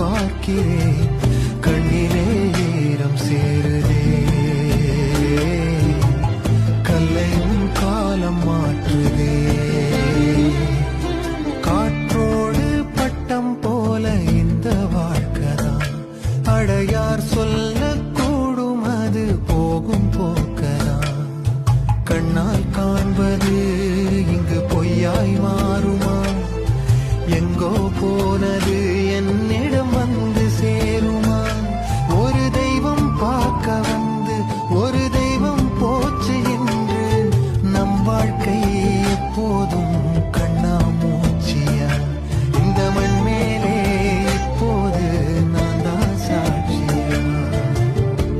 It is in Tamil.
பார்க்கிறேன், கண்ணிலே ஈரம் சேருதே. கல்லையும் காலம் மாற்றுதே. காற்றோடு பட்டம் போல இந்த வாழ்க்கைதான், அடையார் சொல்ல